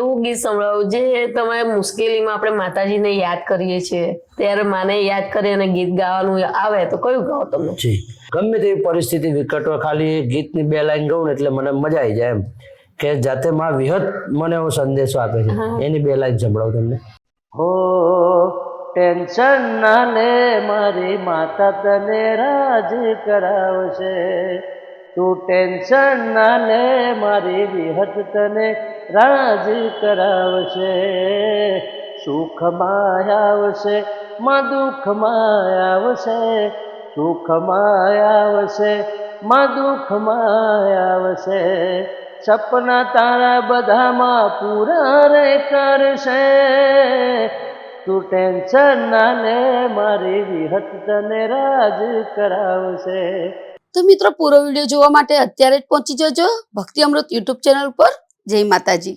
એવું ગીત સંભળાવું જે તમે મુશ્કેલીમાં આપણે માતાજીને યાદ કરીએ છીએ ત્યારે માને યાદ કરી અને ગીત ગાવાનું આવે તો કયું ગાઓ તમે? જી, ગમે તેવી પરિસ્થિતિ વિકટ હોય, ખાલી ગીતની 2 લાઈન ગાઉં ને એટલે મને મજા આવી જાય એમ કે જાતે માં વિહત મને એવો સંદેશો આપે છે. એની 2 લાઈન સંભળાવું તમને. હો ટેન્શન ના લે મારી માતા તને રાજ કરાવશે, તું ટેન્શન ના લે મારી વિહત તને રાજ કરાવશે, સુખમાં આવશે માં દુઃખમાં આવશે, સુખમાં આવશે માં દુઃખમાં આવશે, સપના તારા બધામાં પૂરા રે કરશે, તું ટેન્શન ના લે મારી વિહત તને રાજ કરાવશે. તો મિત્રો, પૂરો વિડીયો જોવા માટે અત્યારે જ પહોંચી જજો ભક્તિ અમૃત યુટ્યુબ ચેનલ પર. જય માતાજી.